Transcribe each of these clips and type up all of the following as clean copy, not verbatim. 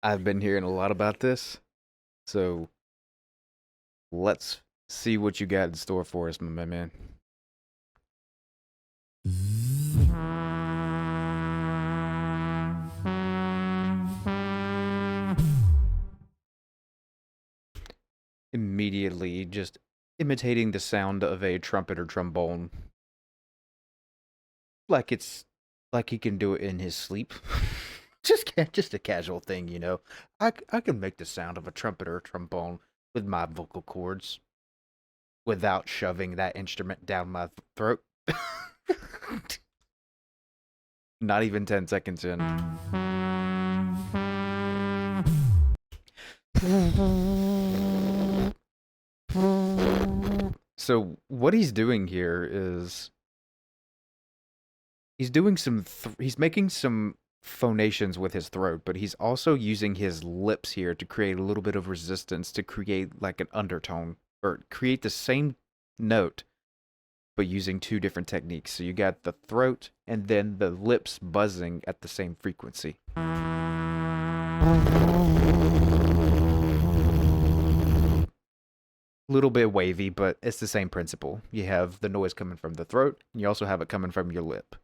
I've been hearing a lot about this, so let's see what you got in store for us, my man. Immediately, just imitating the sound of a trumpet or trombone, like it's like he can do it in his sleep. Just a casual thing, you know. I can make the sound of a trumpet or a trombone with my vocal cords without shoving that instrument down my throat. Not even 10 seconds in. So what he's doing here is he's making some phonations with his throat, but he's also using his lips here to create a little bit of resistance to create like an undertone or create the same note but using two different techniques. So you got the throat and then the lips buzzing at the same frequency. Little bit wavy, but it's the same principle. You have the noise coming from the throat, and you also have it coming from your lip.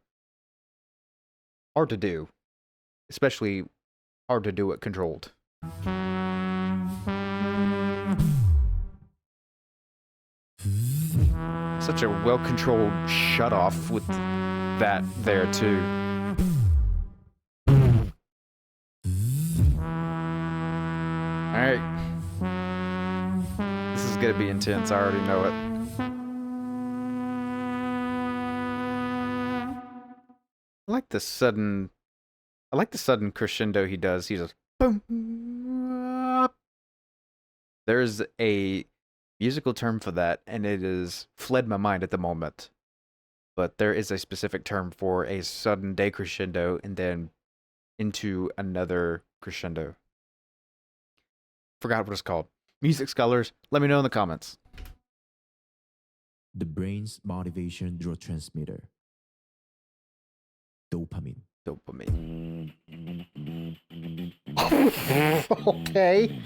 Hard to do, especially hard to do it controlled. Such a well-controlled shut-off with that there too. Alright. This is gonna be intense, I already know it. I like the sudden crescendo he does. He's just boom. There's a musical term for that, and it is fled my mind at the moment. But there is a specific term for a sudden decrescendo and then into another crescendo. Forgot what it's called. Music scholars, let me know in the comments. The brain's motivation neurotransmitter. Dopamine. Dopamine. Okay.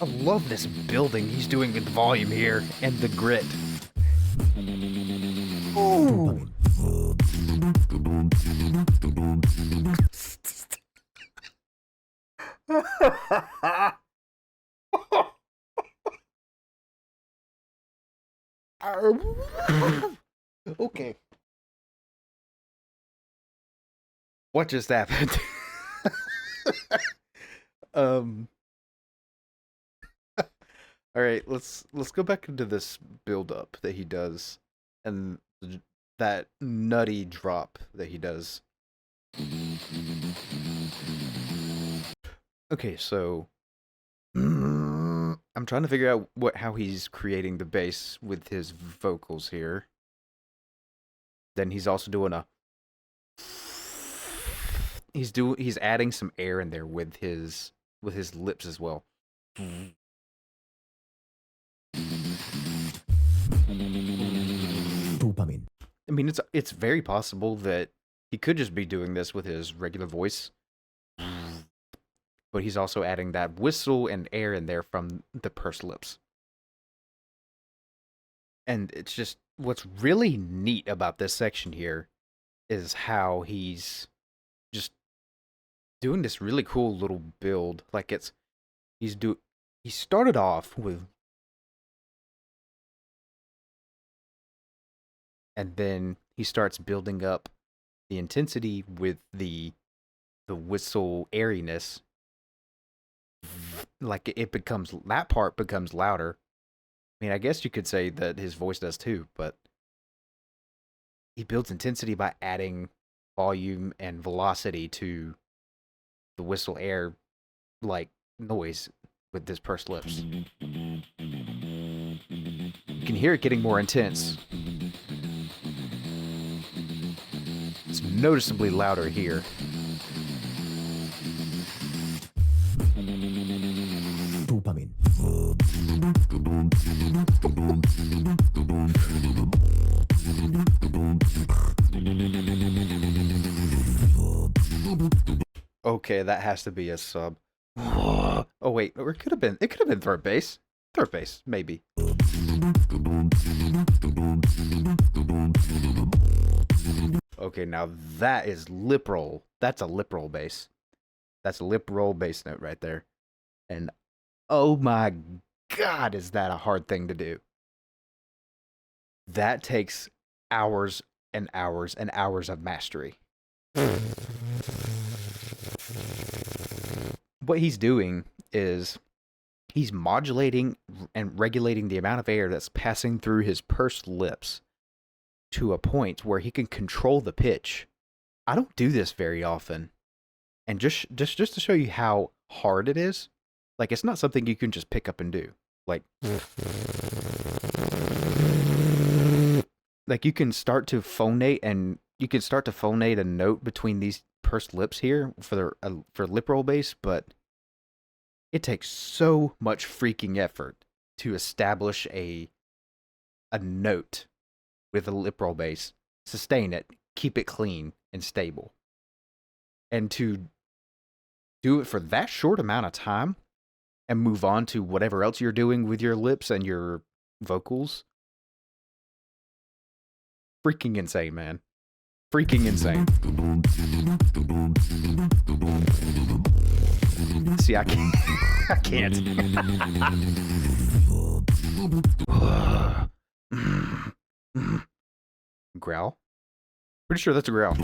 I love this building he's doing with volume here and the grit. Ooh. Okay. What just happened? um all right, let's go back into this build up that he does and that nutty drop that he does. Okay, so I'm trying to figure out how he's creating the bass with his vocals here. Then he's also doing a he's adding some air in there with his lips as well. Dopamine. I mean, it's very possible that he could just be doing this with his regular voice, but he's also adding that whistle and air in there from the pursed lips. And it's just what's really neat about this section here is how he's just doing this really cool little build. Like he started off with, and then he starts building up the intensity with the whistle airiness. Like that part becomes louder. I mean, I guess you could say that his voice does too, but he builds intensity by adding volume and velocity to the whistle air like noise with his pursed lips. You can hear it getting more intense. It's noticeably louder here. Dopamine. Okay, that has to be a sub. Oh wait, or it could have been third base. Third base, maybe. Okay, now that is lip roll. That's a lip roll bass. That's a lip roll bass note right there. And oh my god, is that a hard thing to do? That takes hours and hours and hours of mastery. What he's doing is he's modulating and regulating the amount of air that's passing through his pursed lips to a point where he can control the pitch. I don't do this very often. And just to show you how hard it is, like it's not something you can just pick up and do. Like you can start to phonate a note between these pursed lips here for lip roll bass, but it takes so much freaking effort to establish a note with a lip roll bass, sustain it, keep it clean and stable. And to do it for that short amount of time and move on to whatever else you're doing with your lips and your vocals. Freaking insane, man. Freaking insane. See, I can't. I can't. Growl? Pretty sure that's a growl.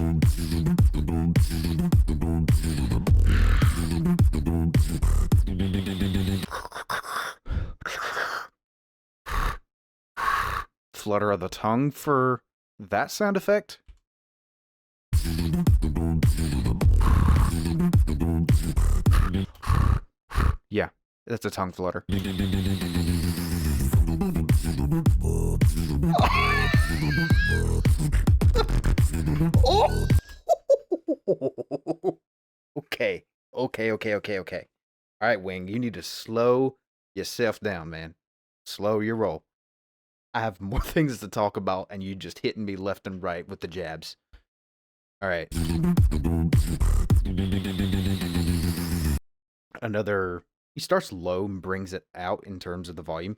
Flutter of the tongue for that sound effect? Yeah, that's a tongue flutter. Oh! Okay. Okay. All right, Wing, you need to slow yourself down, man. Slow your roll. I have more things to talk about, and you just hitting me left and right with the jabs. All right. He starts low and brings it out in terms of the volume.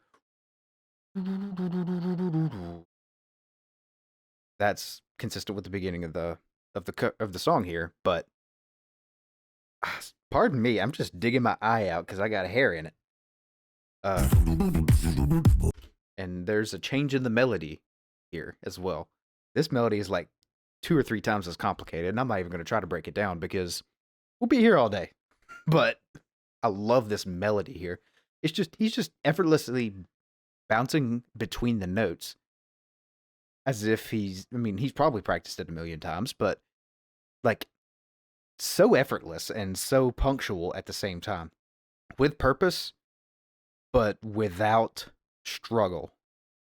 That's consistent with the beginning of the song here, but pardon me, I'm just digging my eye out because I got a hair in it. And there's a change in the melody here as well. This melody is like 2 or 3 times as complicated, and I'm not even going to try to break it down because we'll be here all day. But I love this melody here. He's just effortlessly bouncing between the notes as if he's probably practiced it a million times, but like so effortless and so punctual at the same time. With purpose, but without struggle.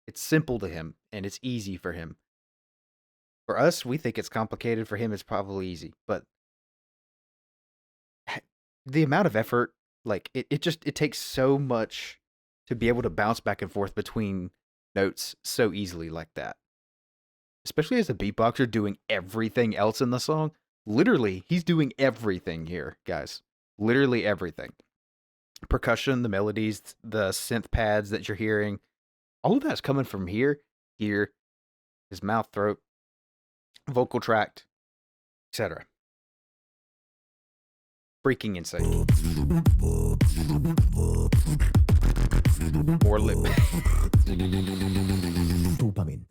It's simple to him and it's easy for him. For us, we think it's complicated. For him, it's probably easy. But the amount of effort, like it takes so much to be able to bounce back and forth between notes so easily like that. Especially as a beatboxer doing everything else in the song. Literally, he's doing everything here, guys. Literally everything. Percussion, the melodies, the synth pads that you're hearing, all of that's coming from here, his mouth, throat, vocal tract, etc. Freaking insane. More lip. Dopamine.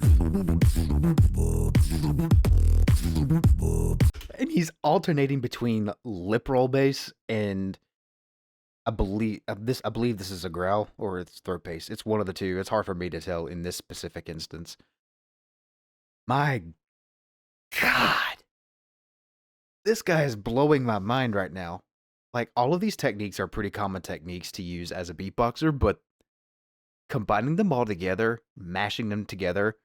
And he's alternating between lip roll bass and I believe this is a growl or it's throat bass. It's one of the two. It's hard for me to tell in this specific instance. My God. This guy is blowing my mind right now. Like, all of these techniques are pretty common techniques to use as a beatboxer, but combining them all together, mashing them together,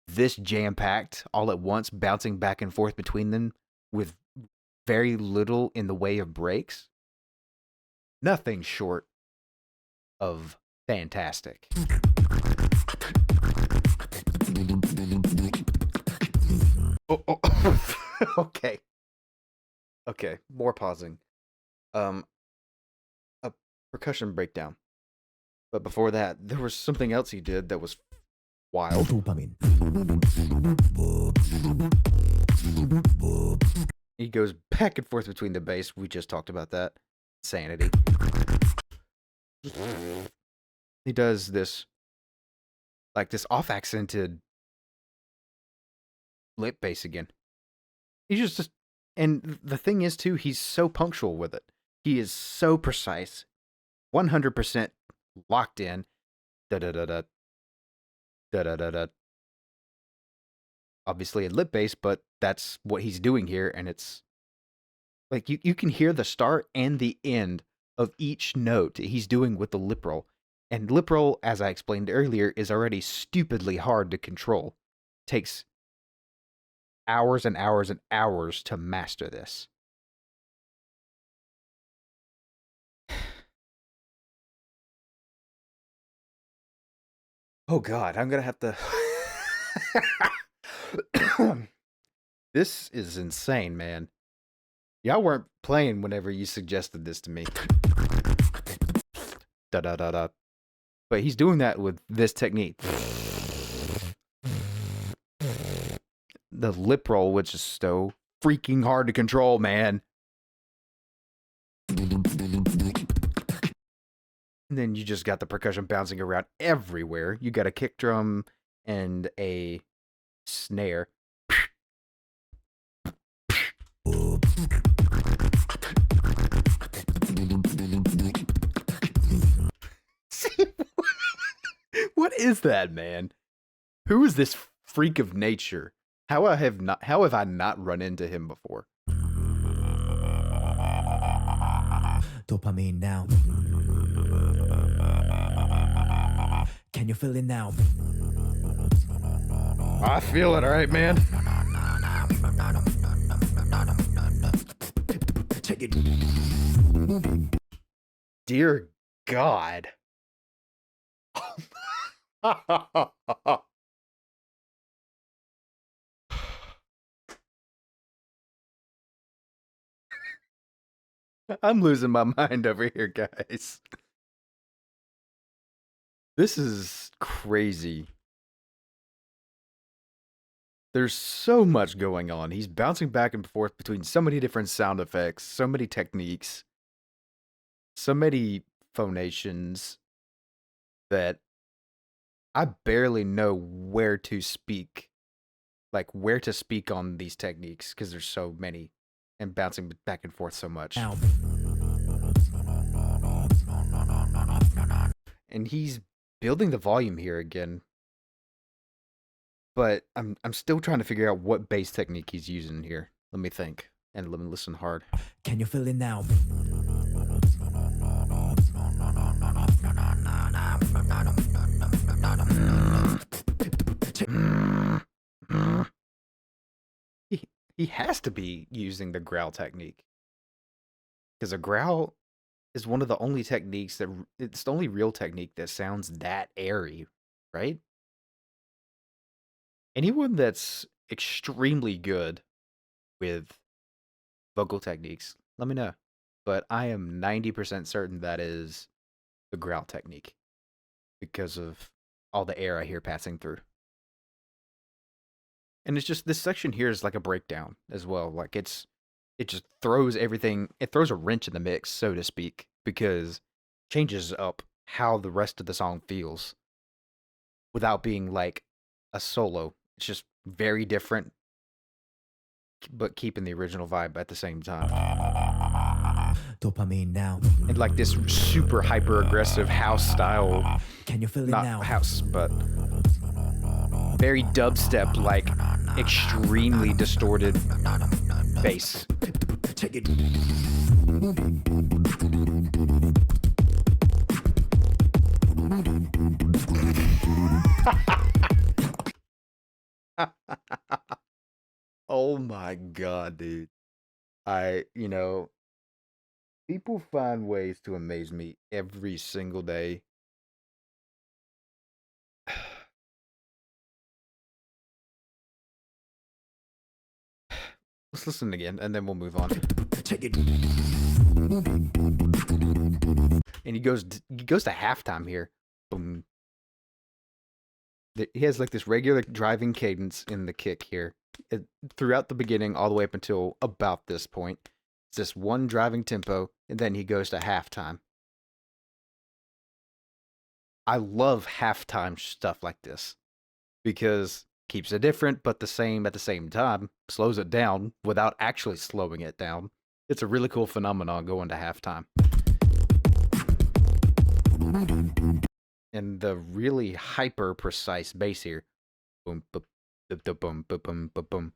this jam-packed all at once, bouncing back and forth between them with very little in the way of breaks, nothing short of fantastic. Oh. Okay. Okay, more pausing. Um, a percussion breakdown. But before that, there was something else he did that was wild. Dopamine. He goes back and forth between the bass. We just talked about that. Sanity. He does this, like this off accented lip bass again. He's just, and the thing is, too, he's so punctual with it. He is so precise, 100% locked in. Da da da da da da da da. Obviously a lip bass, but that's what he's doing here, and it's like you can hear the start and the end of each note he's doing with the lip roll. And lip roll, as I explained earlier, is already stupidly hard to control. Takes hours and hours and hours to master this. Oh god, I'm gonna have to. This is insane, man. Y'all weren't playing whenever you suggested this to me. Da da da da. But he's doing that with this technique. The lip roll, which is so freaking hard to control, man. And then you just got the percussion bouncing around everywhere. You got a kick drum and a snare. What is that, man? Who is this freak of nature? How have I not run into him before? Dopamine now. Can you feel it now? I feel it, all right, man. Take it. Dear God. I'm losing my mind over here, guys. This is crazy. There's so much going on. He's bouncing back and forth between so many different sound effects, so many techniques, so many phonations that I barely know where to speak, like where to speak on these techniques because there's so many and bouncing back and forth so much. Now. And he's building the volume here again, but I'm still trying to figure out what bass technique he's using here. Let me think and let me listen hard. Can you feel it now? He has to be using the growl technique because a growl is one of the only techniques that it's the only real technique that sounds that airy, right? Anyone that's extremely good with vocal techniques, let me know. But I am 90% certain that is the growl technique because of all the air I hear passing through. And it's just this section here is like a breakdown as well. Like it just throws everything, it throws a wrench in the mix, so to speak, because it changes up how the rest of the song feels without being like a solo. It's just very different, but keeping the original vibe at the same time. Dopamine now. And like this super hyper aggressive house style, Can you feel it not now? house, but very dubstep, like extremely distorted bass. Take it. Oh my god, dude. People find ways to amaze me every single day. Let's listen again, and then we'll move on. Take it. And he goes to halftime here. Boom. He has like this regular driving cadence in the kick here. Throughout the beginning, all the way up until about this point, it's just one driving tempo, and then he goes to halftime. I love halftime stuff like this because keeps it different but the same at the same time, slows it down without actually slowing it down. It's a really cool phenomenon going to halftime. And the really hyper precise bass here. Boom, boom, boom, boom, boom, boom, boom, boom.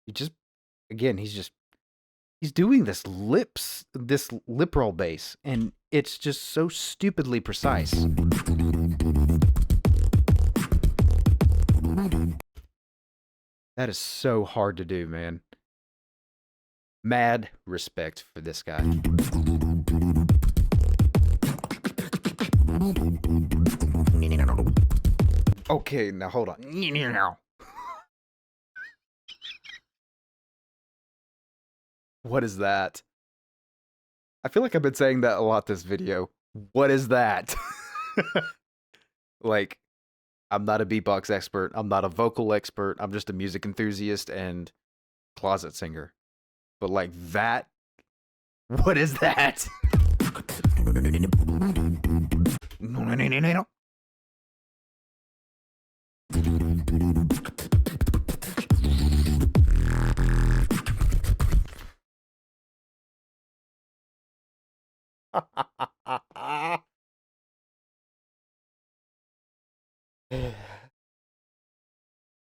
He just, again, he's doing this lip roll bass, and it's just so stupidly precise. That is so hard to do, man. Mad respect for this guy. Okay, now hold on. What is that? I feel like I've been saying that a lot this video. What is that? Like, I'm not a beatbox expert. I'm not a vocal expert. I'm just a music enthusiast and closet singer. But like that, what is that?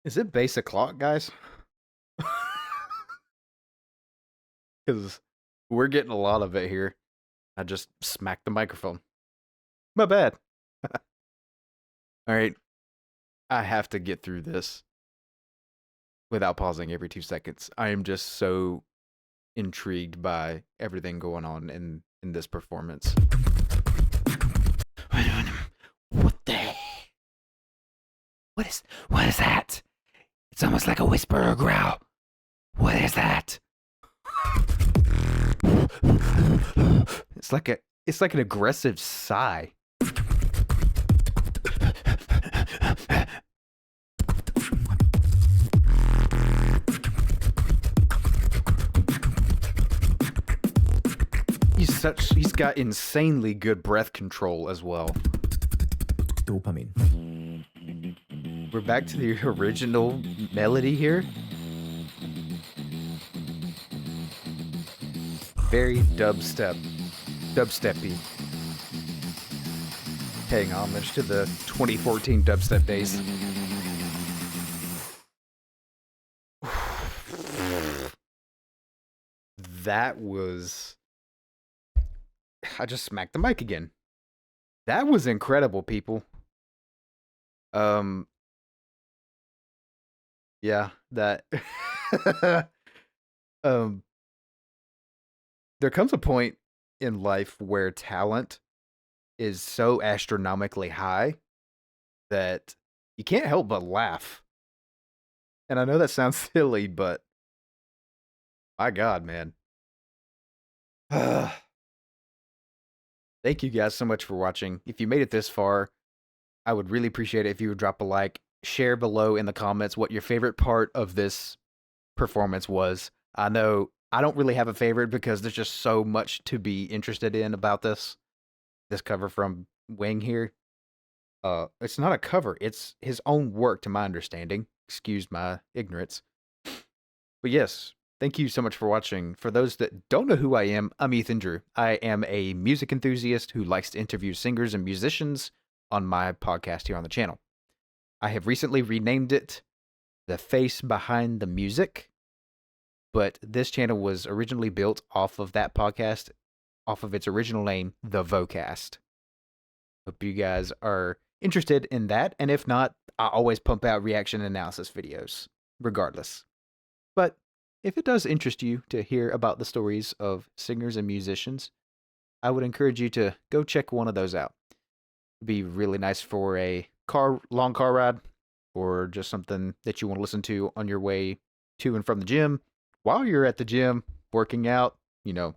Is it basic clock, guys? Because we're getting a lot of it here. I just smacked the microphone. My bad. All right. I have to get through this without pausing every 2 seconds. I am just so intrigued by everything going on in this performance. What the? What is that? It's almost like a whisper or growl. What is that? It's like an aggressive sigh. He's got insanely good breath control as well. Dopamine. We're back to the original melody here. Very dubsteppy. Paying homage to the 2014 dubstep days. That was... I just smacked the mic again. That was incredible, people. Yeah, that there comes a point in life where talent is so astronomically high that you can't help but laugh. And I know that sounds silly, but my God, man. Thank you guys so much for watching. If you made it this far, I would really appreciate it if you would drop a like, share below in the comments what your favorite part of this performance was. I know I don't really have a favorite because there's just so much to be interested in about this cover from Wing here. It's not a cover, it's his own work to my understanding. Excuse my ignorance. But yes, thank you so much for watching. For those that don't know who I am, I'm Ethan Drew. I am a music enthusiast who likes to interview singers and musicians on my podcast here on the channel. I have recently renamed it The Face Behind the Music, but this channel was originally built off of that podcast, off of its original name, The Vocast. Hope you guys are interested in that, and if not, I always pump out reaction analysis videos, regardless. But if it does interest you to hear about the stories of singers and musicians, I would encourage you to go check one of those out. It'd be really nice for a long car ride, or just something that you want to listen to on your way to and from the gym, while you're at the gym working out, you know,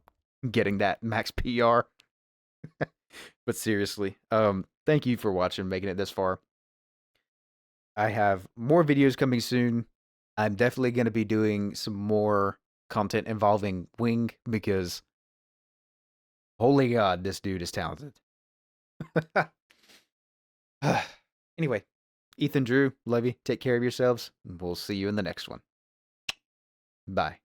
getting that max PR. But seriously, thank you for watching, making it this far. I have more videos coming soon. I'm definitely going to be doing some more content involving Wing because holy God, this dude is talented. Anyway, Ethan, Drew, Levy, take care of yourselves. We'll see you in the next one. Bye.